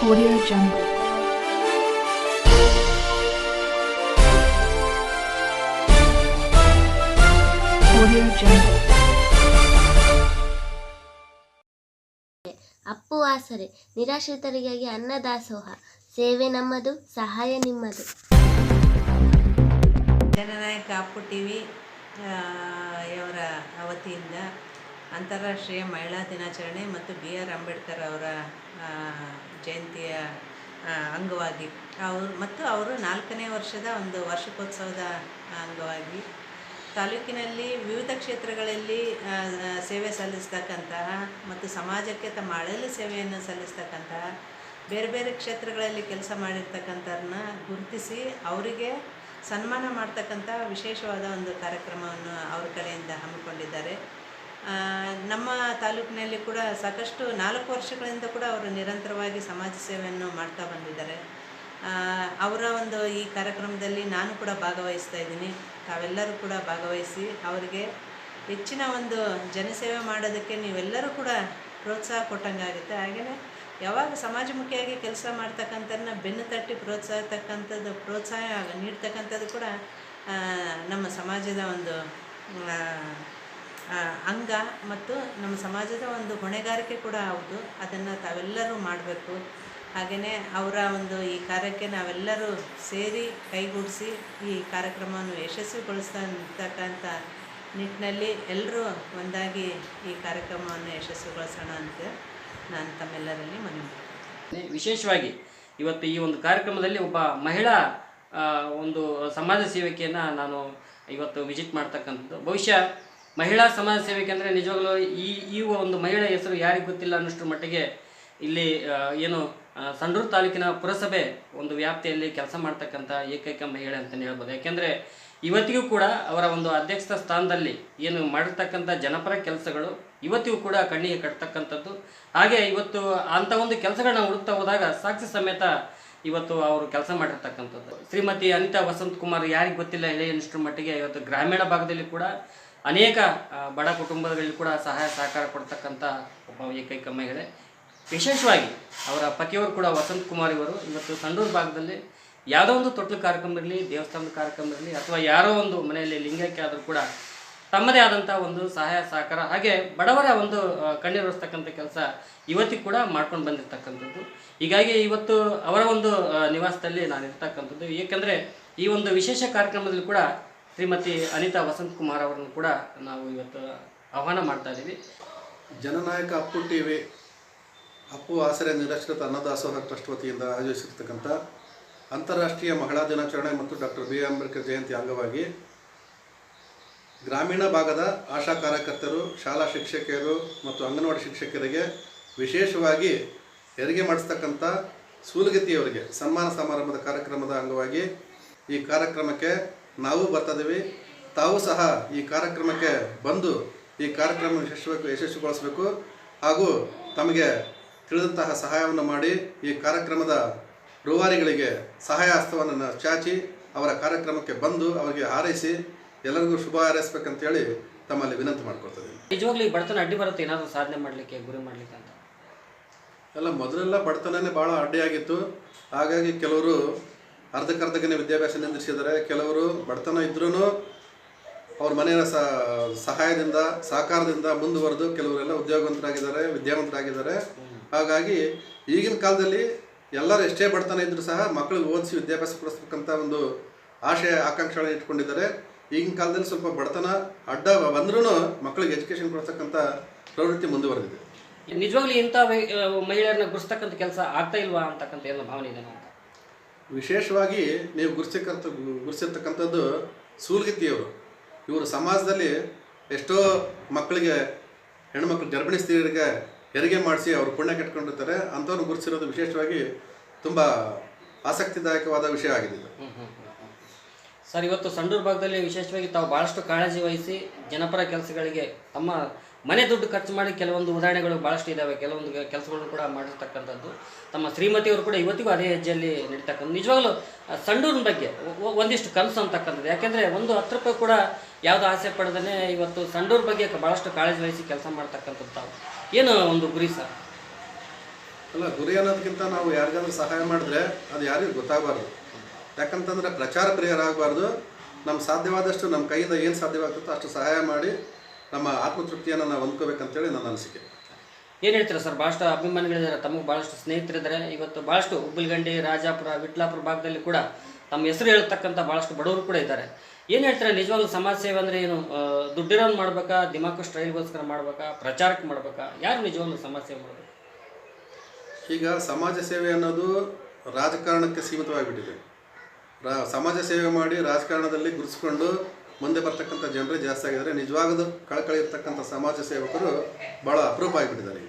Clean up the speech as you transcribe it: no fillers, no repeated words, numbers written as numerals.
Audio Jungle. Audio Jungle. Appu ಆಸರೆ ನಿರಾಶ್ರಿತರಿಗಾಗಿ ಅನ್ನದಾಸೋಹ ಸೇವೆ ನಮ್ಮದು ಸಹಾಯ ನಿಮ್ಮದು. ಜನನಾಯಕ ಅಪ್ಪು ಟಿವಿ ಅವರ ವತಿಯಿಂದ ಅಂತಾರಾಷ್ಟ್ರೀಯ ಮಹಿಳಾ ದಿನಾಚರಣೆ ಮತ್ತು BR ಅಂಬೇಡ್ಕರ್ ಅವರ ಜಯಂತಿಯ ಅಂಗವಾಗಿ ಅವರು 4ನೇ ವರ್ಷದ ಒಂದು ವಾರ್ಷಿಕೋತ್ಸವದ ಅಂಗವಾಗಿ ತಾಲೂಕಿನಲ್ಲಿ ವಿವಿಧ ಕ್ಷೇತ್ರಗಳಲ್ಲಿ ಸೇವೆ ಸಲ್ಲಿಸ್ತಕ್ಕಂತಹ ಮತ್ತು ಸಮಾಜಕ್ಕೆ ತಮ್ಮ ಅಳಲು ಸೇವೆಯನ್ನು ಸಲ್ಲಿಸ್ತಕ್ಕಂತಹ ಬೇರೆ ಬೇರೆ ಕ್ಷೇತ್ರಗಳಲ್ಲಿ ಕೆಲಸ ಮಾಡಿರ್ತಕ್ಕಂಥವ್ರನ್ನ ಗುರುತಿಸಿ ಅವರಿಗೆ ಸನ್ಮಾನ ಮಾಡ್ತಕ್ಕಂಥ ವಿಶೇಷವಾದ ಒಂದು ಕಾರ್ಯಕ್ರಮವನ್ನು ಅವ್ರ ಕಡೆಯಿಂದ ಹಮ್ಮಿಕೊಂಡಿದ್ದಾರೆ. ನಮ್ಮ ತಾಲೂಕಿನಲ್ಲಿ ಕೂಡ ಸಾಕಷ್ಟು 4 ವರ್ಷಗಳಿಂದ ಕೂಡ ಅವರು ನಿರಂತರವಾಗಿ ಸಮಾಜ ಸೇವೆಯನ್ನು ಮಾಡ್ತಾ ಬಂದಿದ್ದಾರೆ. ಅವರ ಒಂದು ಈ ಕಾರ್ಯಕ್ರಮದಲ್ಲಿ ನಾನು ಕೂಡ ಭಾಗವಹಿಸ್ತಾ ಇದ್ದೀನಿ. ತಾವೆಲ್ಲರೂ ಕೂಡ ಭಾಗವಹಿಸಿ ಅವರಿಗೆ ಹೆಚ್ಚಿನ ಒಂದು ಜನಸೇವೆ ಮಾಡೋದಕ್ಕೆ ನೀವೆಲ್ಲರೂ ಕೂಡ ಪ್ರೋತ್ಸಾಹ ಕೊಟ್ಟಂಗಾಗುತ್ತೆ. ಹಾಗೆಯೇ ಯಾವಾಗ ಸಮಾಜಮುಖಿಯಾಗಿ ಕೆಲಸ ಮಾಡ್ತಕ್ಕಂಥವ್ರನ್ನ ಬೆನ್ನು ತಟ್ಟಿ ಪ್ರೋತ್ಸಾಹ ನೀಡ್ತಕ್ಕಂಥದ್ದು ಕೂಡ ನಮ್ಮ ಸಮಾಜದ ಒಂದು ಅಂಗ ಮತ್ತು ನಮ್ಮ ಸಮಾಜದ ಒಂದು ಹೊಣೆಗಾರಿಕೆ ಕೂಡ ಹೌದು. ಅದನ್ನು ತಾವೆಲ್ಲರೂ ಮಾಡಬೇಕು. ಹಾಗೆಯೇ ಅವರ ಒಂದು ಈ ಕಾರ್ಯಕ್ಕೆ ನಾವೆಲ್ಲರೂ ಸೇರಿ ಕೈಗೂಡಿಸಿ ಈ ಕಾರ್ಯಕ್ರಮವನ್ನು ಯಶಸ್ವಿಗೊಳಿಸ್ತಕ್ಕಂಥ ನಿಟ್ಟಿನಲ್ಲಿ ಎಲ್ಲರೂ ಒಂದಾಗಿ ಈ ಕಾರ್ಯಕ್ರಮವನ್ನು ಯಶಸ್ವಿಗೊಳಿಸೋಣ ಅಂತ ನಾನು ತಮ್ಮೆಲ್ಲರಲ್ಲಿ ಮನವಿ ಮಾಡ್ತೀನಿ. ವಿಶೇಷವಾಗಿ ಇವತ್ತು ಈ ಒಂದು ಕಾರ್ಯಕ್ರಮದಲ್ಲಿ ಒಬ್ಬ ಮಹಿಳಾ ಒಂದು ಸಮಾಜ ಸೇವಕಿಯನ್ನು ನಾನು ಇವತ್ತು ವಿಸಿಟ್ ಮಾಡ್ತಕ್ಕಂಥದ್ದು. ಬಹುಶಃ ಮಹಿಳಾ ಸಮಾಜ ಸೇವಕಿ ಅಂದರೆ ನಿಜವಾಗ್ಲೂ ಈ ಒಂದು ಮಹಿಳೆ ಹೆಸರು ಯಾರಿಗೆ ಗೊತ್ತಿಲ್ಲ ಅನ್ನೋಷ್ಟರ ಮಟ್ಟಿಗೆ ಇಲ್ಲಿ ಏನು ಸಂಡೂರು ತಾಲೂಕಿನ ಪುರಸಭೆ ಒಂದು ವ್ಯಾಪ್ತಿಯಲ್ಲಿ ಕೆಲಸ ಮಾಡ್ತಕ್ಕಂಥ ಏಕೈಕ ಮಹಿಳೆ ಅಂತಲೇ ಹೇಳ್ಬೋದು. ಯಾಕೆಂದರೆ ಇವತ್ತಿಗೂ ಕೂಡ ಅವರ ಒಂದು ಅಧ್ಯಕ್ಷ ಸ್ಥಾನದಲ್ಲಿ ಏನು ಮಾಡಿರ್ತಕ್ಕಂಥ ಜನಪರ ಕೆಲಸಗಳು ಇವತ್ತಿಗೂ ಕೂಡ ಕಣ್ಣಿಗೆ ಕಟ್ತಕ್ಕಂಥದ್ದು. ಹಾಗೆ ಇವತ್ತು ಅಂಥ ಒಂದು ಕೆಲಸಗಳನ್ನ ಹುಡುಕ್ತಾ ಹೋದಾಗ ಸಾಕ್ಷಿ ಸಮೇತ ಇವತ್ತು ಅವರು ಕೆಲಸ ಮಾಡಿರ್ತಕ್ಕಂಥದ್ದು. ಶ್ರೀಮತಿ ಅನಿತಾ ವಸಂತಕುಮಾರ್ ಯಾರಿಗೆ ಗೊತ್ತಿಲ್ಲ ಹೇಳಿ ಅನ್ನಷ್ಟರ ಮಟ್ಟಿಗೆ ಇವತ್ತು ಗ್ರಾಮೀಣ ಭಾಗದಲ್ಲಿ ಕೂಡ ಅನೇಕ ಬಡ ಕುಟುಂಬಗಳಲ್ಲಿ ಕೂಡ ಸಹಾಯ ಸಹಕಾರ ಕೊಡ್ತಕ್ಕಂಥ ಒಬ್ಬ ಏಕೈಕ ಮಹಿಳೆ. ವಿಶೇಷವಾಗಿ ಅವರ ಪತಿಯವರು ಕೂಡ ವಸಂತಕುಮಾರ್ ಇವರು ಇವತ್ತು ಸಂಡೂರು ಭಾಗದಲ್ಲಿ ಯಾವುದೋ ಒಂದು ತೊಟ್ಲು ಕಾರ್ಯಕ್ರಮದಲ್ಲಿ, ದೇವಸ್ಥಾನದ ಕಾರ್ಯಕ್ರಮದಲ್ಲಿ ಅಥವಾ ಯಾರೋ ಒಂದು ಮನೆಯಲ್ಲಿ ಲಿಂಗೈಕ್ಯ ಆದರೂ ಕೂಡ ತಮ್ಮದೇ ಆದಂಥ ಒಂದು ಸಹಾಯ ಸಹಕಾರ ಹಾಗೆ ಬಡವರ ಒಂದು ಕಣ್ಣೀರಿಸ್ತಕ್ಕಂಥ ಕೆಲಸ ಇವತ್ತಿಗೆ ಕೂಡ ಮಾಡ್ಕೊಂಡು ಬಂದಿರತಕ್ಕಂಥದ್ದು. ಹೀಗಾಗಿ ಇವತ್ತು ಅವರ ಒಂದು ನಿವಾಸದಲ್ಲಿ ನಾನು ಇರ್ತಕ್ಕಂಥದ್ದು. ಏಕೆಂದರೆ ಈ ಒಂದು ವಿಶೇಷ ಕಾರ್ಯಕ್ರಮದಲ್ಲಿ ಕೂಡ ಶ್ರೀಮತಿ ಅನಿತಾ ವಸಂತಕುಮಾರ್ ಅವರನ್ನು ಕೂಡ ನಾವು ಇವತ್ತು ಆಹ್ವಾನ ಮಾಡ್ತಾ ಇದ್ದೀವಿ. ಜನನಾಯಕ ಅಪ್ಪು ಟಿವಿ ಅಪ್ಪು ಆಸರೆ ನಿರಾಶ್ರಿತ ಅನ್ನದಾಸೋಹ ಟ್ರಸ್ಟ್ ವತಿಯಿಂದ ಆಯೋಜಿಸಿರ್ತಕ್ಕಂಥ ಅಂತಾರಾಷ್ಟ್ರೀಯ ಮಹಿಳಾ ದಿನಾಚರಣೆ ಮತ್ತು ಡಾಕ್ಟರ್ BR ಅಂಬೇಡ್ಕರ್ ಜಯಂತಿ ಅಂಗವಾಗಿ ಗ್ರಾಮೀಣ ಭಾಗದ ಆಶಾ ಕಾರ್ಯಕರ್ತರು, ಶಾಲಾ ಶಿಕ್ಷಕಿಯರು ಮತ್ತು ಅಂಗನವಾಡಿ ಶಿಕ್ಷಕರಿಗೆ ವಿಶೇಷವಾಗಿ ಹೆರಿಗೆ ಮಾಡಿಸ್ತಕ್ಕಂಥ ಸೂಲಗಿತ್ತಿಯವರಿಗೆ ಸನ್ಮಾನ ಸಮಾರಂಭದ ಕಾರ್ಯಕ್ರಮದ ಅಂಗವಾಗಿ ಈ ಕಾರ್ಯಕ್ರಮಕ್ಕೆ ನಾವು ಬರ್ತಿದ್ದೀವಿ. ತಾವು ಸಹ ಈ ಕಾರ್ಯಕ್ರಮಕ್ಕೆ ಬಂದು ಈ ಕಾರ್ಯಕ್ರಮ ಯಶಸ್ವಿಗೊಳಿಸಬೇಕು ಹಾಗೂ ತಮಗೆ ತಿಳಿದಂತಹ ಸಹಾಯವನ್ನು ಮಾಡಿ ಈ ಕಾರ್ಯಕ್ರಮದ ರೂವಾರಿಗಳಿಗೆ ಸಹಾಯ ಹಸ್ತವನ್ನು ಚಾಚಿ ಅವರ ಕಾರ್ಯಕ್ರಮಕ್ಕೆ ಬಂದು ಅವರಿಗೆ ಹಾರೈಸಿ ಎಲ್ಲರಿಗೂ ಶುಭ ಹಾರೈಸ್ಬೇಕಂತೇಳಿ ತಮ್ಮಲ್ಲಿ ವಿನಂತಿ ಮಾಡ್ಕೊಳ್ತದೆ. ನಿಜವಾಗ್ಲೂ ಈ ಬಡತನ ಅಡ್ಡಿ ಬರುತ್ತೆ ಏನಾದರೂ ಸಾಧನೆ ಮಾಡಲಿಕ್ಕೆ, ಗುರಿ ಮಾಡಲಿಕ್ಕೆ ಅಂತ? ಮೊದಲೆಲ್ಲ ಬಡತನನೇ ಭಾಳ ಅಡ್ಡಿಯಾಗಿತ್ತು. ಹಾಗಾಗಿ ಕೆಲವರು ಅರ್ಧಕ್ಕರ್ಧಕ್ಕೇ ವಿದ್ಯಾಭ್ಯಾಸ ನಿಂದಿಸಿದ್ದಾರೆ. ಕೆಲವರು ಬಡತನ ಇದ್ರೂ ಅವ್ರ ಮನೆಯ ಸಹಾಯದಿಂದ ಸಹಕಾರದಿಂದ ಮುಂದುವರೆದು ಕೆಲವರೆಲ್ಲ ಉದ್ಯೋಗವಂತರಾಗಿದ್ದಾರೆ, ವಿದ್ಯಾವಂತರಾಗಿದ್ದಾರೆ. ಹಾಗಾಗಿ ಈಗಿನ ಕಾಲದಲ್ಲಿ ಎಲ್ಲರೂ ಎಷ್ಟೇ ಬಡತನ ಇದ್ದರೂ ಸಹ ಮಕ್ಕಳಿಗೆ ಓದಿಸಿ ವಿದ್ಯಾಭ್ಯಾಸ ಕೊಡಿಸ್ಬೇಕಂತ ಒಂದು ಆಶಯ ಆಕಾಂಕ್ಷೆಗಳನ್ನು ಇಟ್ಕೊಂಡಿದ್ದಾರೆ. ಈಗಿನ ಕಾಲದಲ್ಲಿ ಸ್ವಲ್ಪ ಬಡತನ ಅಡ್ಡ ಬಂದ್ರೂ ಮಕ್ಕಳಿಗೆ ಎಜುಕೇಷನ್ ಕೊಡ್ತಕ್ಕಂಥ ಪ್ರವೃತ್ತಿ ಮುಂದುವರೆದಿದೆ. ನಿಜವಾಗ್ಲೂ ಇಂಥ ಮಹಿಳೆಯರನ್ನ ಗುರುಸ್ತಕ್ಕಂಥ ಕೆಲಸ ಆಗ್ತಾ ಇಲ್ವಾ ಅಂತಕ್ಕಂಥ ಏನೋ ಭಾವನೆ ಇದೆ ಅಂತ? ವಿಶೇಷವಾಗಿ ನೀವು ಗುರುಸಿರ್ತಕ್ಕಂಥದ್ದು ಸೂಲಗಿತ್ತಿಯವರು. ಇವರು ಸಮಾಜದಲ್ಲಿ ಎಷ್ಟೋ ಮಕ್ಕಳಿಗೆ, ಹೆಣ್ಮಕ್ಳು ಗರ್ಭಿಣಿ ಸ್ತ್ರೀಯರಿಗೆ ಹೆರಿಗೆ ಮಾಡಿಸಿ ಅವರು ಪುಣ್ಯ ಕಟ್ಕೊಂಡಿರ್ತಾರೆ. ಅಂಥವ್ರು ಗುರುತಿಸಿರೋದು ವಿಶೇಷವಾಗಿ ತುಂಬ ಆಸಕ್ತಿದಾಯಕವಾದ ವಿಷಯ ಆಗಿದೆ. ಸರ್, ಇವತ್ತು ಸಂಡೂರು ಭಾಗದಲ್ಲಿ ವಿಶೇಷವಾಗಿ ತಾವು ಭಾಳಷ್ಟು ಕಾಳಜಿ ವಹಿಸಿ ಜನಪರ ಕೆಲಸಗಳಿಗೆ ತಮ್ಮ ಮನೆ ದುಡ್ಡು ಖರ್ಚು ಮಾಡಿ ಕೆಲವೊಂದು ಉದಾಹರಣೆಗಳು ಭಾಳಷ್ಟು ಇದ್ದಾವೆ. ಕೆಲವೊಂದು ಕೆಲಸಗಳನ್ನು ಕೂಡ ಮಾಡಿರ್ತಕ್ಕಂಥದ್ದು ತಮ್ಮ ಶ್ರೀಮತಿಯವರು ಕೂಡ ಇವತ್ತಿಗೂ ಅದೇ ಹೆಜ್ಜೆಯಲ್ಲಿ ನಡೀತಕ್ಕಂಥ. ನಿಜವಾಗ್ಲೂ ಸಂಡೂರಿನ ಬಗ್ಗೆ ಒಂದಿಷ್ಟು ಕನಸು ಅಂತಕ್ಕಂಥದ್ದು. ಯಾಕೆಂದರೆ ಒಂದು 10 ರೂಪಾಯಿ ಕೂಡ ಯಾವುದೋ ಆಸೆ ಪಡೆದೇ ಇವತ್ತು ಸಂಡೂರು ಬಗ್ಗೆ ಭಾಳಷ್ಟು ಕಾಳಜಿ ವಹಿಸಿ ಕೆಲಸ ಮಾಡ್ತಕ್ಕಂಥದ್ದು ತಾವು ಏನು ಒಂದು ಗುರಿ ಸರ್? ಅಲ್ಲ, ಗುರಿ ಅನ್ನೋದಕ್ಕಿಂತ ನಾವು ಯಾರಿಗಾದ್ರೂ ಸಹಾಯ ಮಾಡಿದ್ರೆ ಅದು ಯಾರಿಗೂ ಗೊತ್ತಾಗಬಾರ್ದು. ಯಾಕಂತಂದರೆ ಪ್ರಚಾರ ಪ್ರಿಯರಾಗಬಾರ್ದು. ನಮ್ಮ ಸಾಧ್ಯವಾದಷ್ಟು ನಮ್ಮ ಕೈಯಿಂದ ಏನು ಸಾಧ್ಯವಾಗ್ತದೋ ಅಷ್ಟು ಸಹಾಯ ಮಾಡಿ ನಮ್ಮ ಆತ್ಮತೃಪ್ತಿಯನ್ನು ನಾವು ಹೊಂದ್ಕೋಬೇಕಂತೇಳಿ ನನ್ನ ಅನಿಸಿಕೆ. ಏನು ಹೇಳ್ತೀರಾ ಸರ್? ಭಾಳಷ್ಟು ಅಭಿಮಾನಿಗಳಿದ್ದಾರೆ, ತಮಗೆ ಭಾಳಷ್ಟು ಸ್ನೇಹಿತರಿದ್ದಾರೆ. ಇವತ್ತು ಭಾಳಷ್ಟು ಹುಬ್ಬಳ್ಳಿ, ರಾಜಾಪುರ, ವಿಟ್ಲಾಪುರ ಭಾಗದಲ್ಲಿ ಕೂಡ ತಮ್ಮ ಹೆಸರು ಹೇಳ್ತಕ್ಕಂಥ ಭಾಳಷ್ಟು ಬಡವರು ಕೂಡ ಇದ್ದಾರೆ. ಏನು ಹೇಳ್ತಾರೆ ನಿಜವಾಗ್ಲೂ ಸಮಾಜ ಸೇವೆ ಅಂದರೆ ಏನು? ದುಡ್ಡಿರೋನು ಮಾಡ್ಬೇಕಾ, ದಿಮಾಕು ಸ್ಟೈಲ್ಗೋಸ್ಕರ ಮಾಡ್ಬೇಕಾ, ಪ್ರಚಾರಕ್ಕೆ ಮಾಡ್ಬೇಕಾ? ಯಾರು ನಿಜವಾಗ್ಲೂ ಸಮಾಜ ಸೇವೆ ಮಾಡಬೇಕು? ಈಗ ಸಮಾಜ ಸೇವೆ ಅನ್ನೋದು ರಾಜಕಾರಣಕ್ಕೆ ಸೀಮಿತವಾಗಿಬಿಟ್ಟಿದೆ. ಸಮಾಜ ಸೇವೆ ಮಾಡಿ ರಾಜಕಾರಣದಲ್ಲಿ ಗುರುತಿಸ್ಕೊಂಡು ಮುಂದೆ ಬರ್ತಕ್ಕಂಥ ಜನರೇ ಜಾಸ್ತಿ ಆಗಿದ್ದಾರೆ. ನಿಜವಾಗದ ಕಳಕಳಿ ಇರ್ತಕ್ಕಂಥ ಸಮಾಜ ಸೇವಕರು ಭಾಳ ಅಪರೂಪ ಆಗಿಬಿಟ್ಟಿದ್ದಾರೆ.